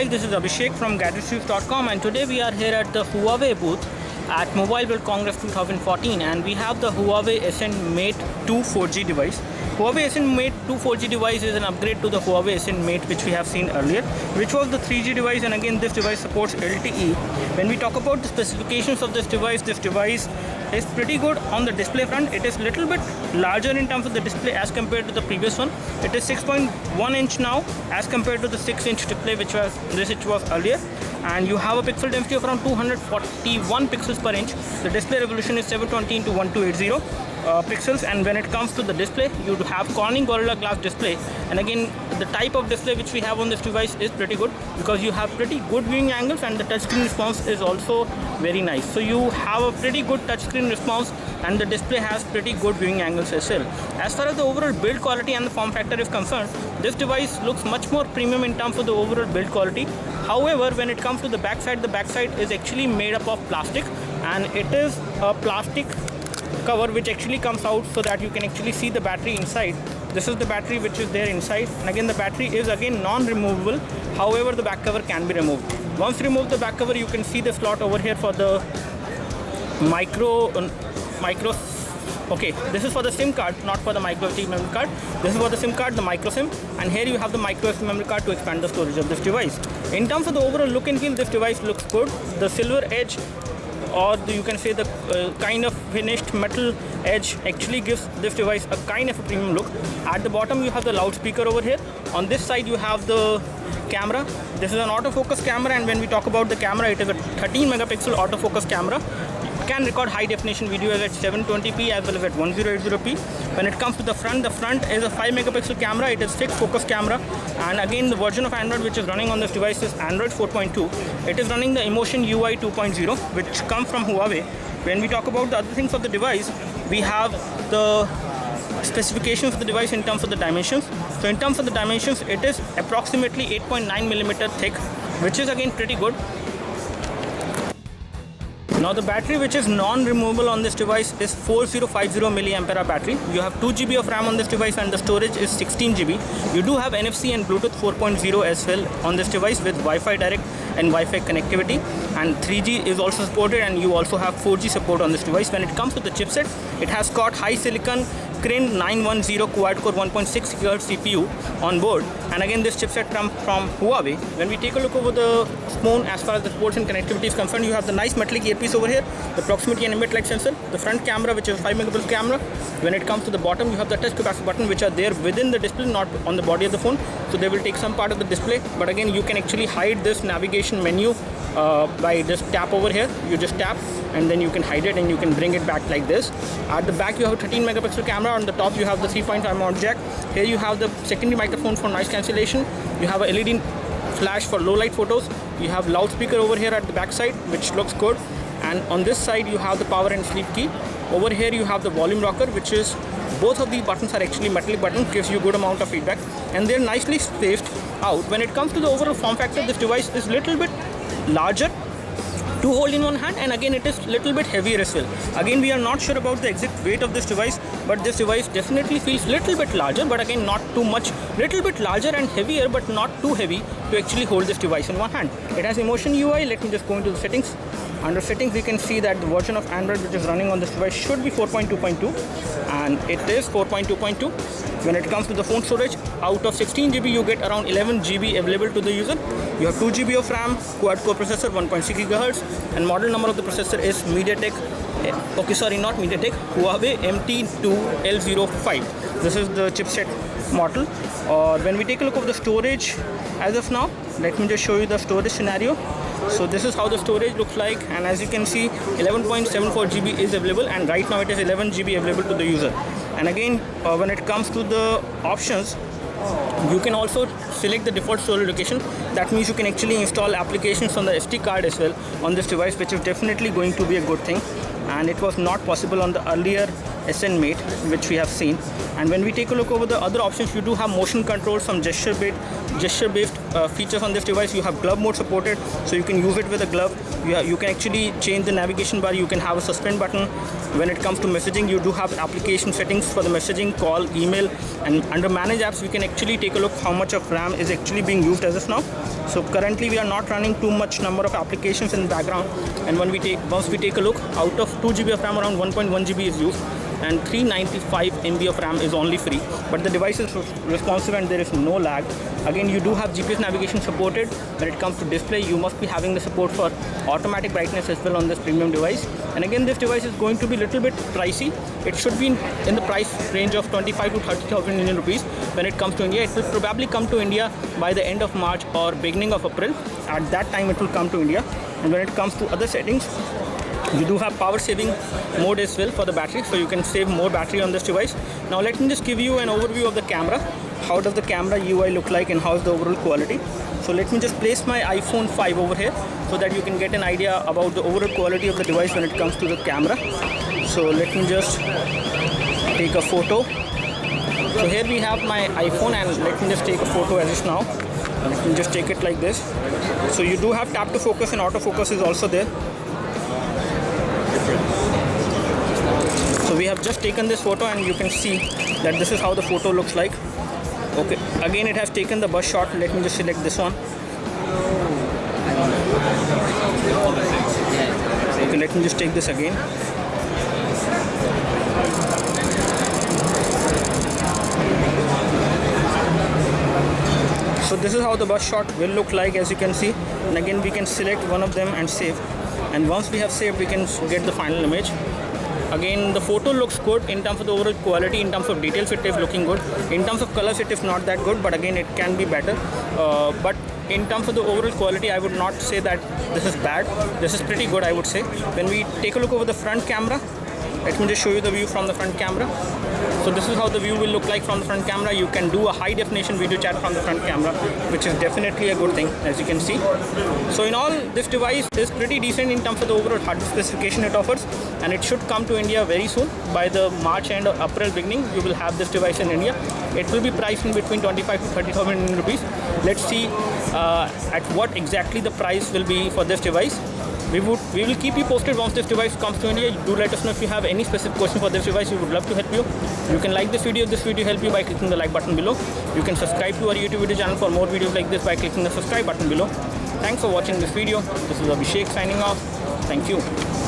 guys, this is Abhishek from GadgetReviews.com, and today we are here at the Huawei booth at Mobile World Congress 2014, and we have the Huawei Ascend Mate 2 4G device. Huawei Ascend Mate 2 4G device is an upgrade to the Huawei Ascend Mate which we have seen earlier, which was the 3G device, and again this device supports LTE. When we talk about the specifications of this device is pretty good on the display front. It is little bit larger in terms of the display as compared to the previous one. It is 6.1 inch now as compared to the 6-inch display which was earlier, and you have a pixel density of around 241 pixels per inch. The display resolution is 720 into 1280 pixels, and when it comes to the display, you have Corning Gorilla Glass display, and again the type of display which we have on this device is pretty good because you have pretty good viewing angles, and the touchscreen response is also very nice. So you have a pretty good touchscreen response, and the display has pretty good viewing angles as well. As far as the overall build quality and the form factor is concerned, this device looks much more premium in terms of the overall build quality. However, when it comes to the backside is actually made up of plastic, and it is a plastic cover which actually comes out so that you can actually see the battery inside. This is the battery which is there inside, and again the battery is again non-removable. However, the back cover can be removed. Once you remove the back cover, you can see the slot over here for the micro. Okay, this is for the SIM card, not for the micro SD memory card. This is for the SIM card, the micro SIM, and here you have the micro SD memory card to expand the storage of this device. In terms of the overall look and feel, this device looks good. The silver edge, or you can say the kind of finished metal edge, actually gives this device a kind of a premium look. At the bottom you have the loudspeaker over here. On this side you have the camera. This is an autofocus camera, and when we talk about the camera, it is a 13 megapixel autofocus camera. It can record high definition videos at 720p as well as at 1080p. When it comes to the front is a 5 megapixel camera. It is fixed focus camera, and again the version of Android which is running on this device is Android 4.2. It is running the Emotion UI 2.0 which comes from Huawei. When we talk about the other things of the device, we have the specifications of the device in terms of the dimensions. So in terms of the dimensions, it is approximately 8.9 millimeter thick, which is again pretty good. Now the battery which is non-removable on this device is 4050 mAh battery. You have 2 GB of RAM on this device, and the storage is 16 GB. You do have NFC and Bluetooth 4.0 as well on this device with Wi-Fi direct and Wi-Fi connectivity, and 3G is also supported, and you also have 4G support on this device. When it comes to the chipset, it has got HiSilicon Kirin 910 quad-core 1.6 GHz CPU on board, and again this chipset comes from Huawei. When we take a look over the phone, as far as the ports and connectivity is concerned, you have the nice metallic earpiece over here, the proximity and ambient light sensor, the front camera which is a 5 megapixel camera. When it comes to the bottom, you have the touch capacitor button which are there within the display, not on the body of the phone, so they will take some part of the display. But again, you can actually hide this navigation menu by just tap over here. You just tap and then you can hide it and you can bring it back like this. At the back you have a 13 megapixel camera. On the top you have the 3.5 mount jack. Here you have the secondary microphone for noise cancellation. You have a LED flash for low light photos. You have loudspeaker over here at the back side which looks good, and on this side you have the power and sleep key. Over here you have the volume rocker, which is, both of these buttons are actually metallic buttons, gives you good amount of feedback, and they're nicely spaced out. When it comes to the overall form factor, this device is little bit larger to hold in one hand, and again it is little bit heavier as well. Again, we are not sure about the exact weight of this device, but this device definitely feels little bit larger, but again not too much. Little bit larger and heavier, but not too heavy to actually hold this device in one hand. It has Emotion UI. Let me just go into the settings. Under settings, we can see that the version of Android which is running on this device should be 4.2.2, and it is 4.2.2. When it comes to the phone storage, out of 16 GB you get around 11 GB available to the user. You have 2 GB of RAM, quad-core processor, 1.6 GHz, and model number of the processor is MediaTek. Huawei MT2L05. This is the chipset model. When we take a look at the storage as of now, let me just show you the storage scenario. So this is how the storage looks like, and as you can see, 11.74 GB is available, and right now it is 11 GB available to the user. And again, when it comes to the options, you can also select the default storage location. That means you can actually install applications on the SD card as well on this device, which is definitely going to be a good thing, and it was not possible on the earlier Ascend Mate which we have seen. And when we take a look over the other options, you do have motion control, some gesture based gesture-based features on this device. You have glove mode supported, so you can use it with a glove. You can actually change the navigation bar. You can have a suspend button. When it comes to messaging, you do have application settings for the messaging, call, email, and under manage apps, we can actually take a look how much of RAM is actually being used as of now. So currently we are not running too much number of applications in the background, and once we take a look, out of 2 GB of RAM, around 1.1 GB is used, and 395 MB of RAM is only free. But the device is responsive and there is no lag. Again, you do have GPS navigation supported. When it comes to display, you must be having the support for automatic brightness as well on this premium device. And again, this device is going to be a little bit pricey. It should be in the price range of 25 to 30,000 Indian rupees. When it comes to India, it will probably come to India by the end of March or beginning of April. At that time, it will come to India. And when it comes to other settings, you do have power saving mode as well for the battery, so you can save more battery on this device. Now let me just give you an overview of the camera. How does the camera UI look like and how is the overall quality? So let me just place my iPhone 5 over here so that you can get an idea about the overall quality of the device when it comes to the camera. So let me just take a photo. So here we have my iPhone, and let me just take a photo as is now. Let me just take it like this. So you do have tap to focus, and autofocus is also there. So we have just taken this photo, and you can see that this is how the photo looks like. Okay, again it has taken the bus shot. Let me just select this one. Okay, let me just take this again. So this is how the bus shot will look like, as you can see. And again we can select one of them and save. And once we have saved, we can get the final image. Again, the photo looks good in terms of the overall quality. In terms of details, it is looking good. In terms of colors, it is not that good, but again it can be better. But in terms of the overall quality, I would not say that this is bad. This is pretty good, I would say. When we take a look over the front camera, let me just show you the view from the front camera. So this is how the view will look like from the front camera. You can do a high definition video chat from the front camera, which is definitely a good thing, as you can see. So in all, this device is pretty decent in terms of the overall hardware specification it offers, and it should come to India very soon. By the March end or April beginning, you will have this device in India. It will be priced in between 25 to 30,000 Indian rupees. Let's see at what exactly the price will be for this device. We will keep you posted once this device comes to India. Do let us know if you have any specific question for this device. We would love to help you. You can like this video if this video helped you by clicking the like button below. You can subscribe to our YouTube video channel for more videos like this by clicking the subscribe button below. Thanks for watching this video. This is Abhishek signing off. Thank you.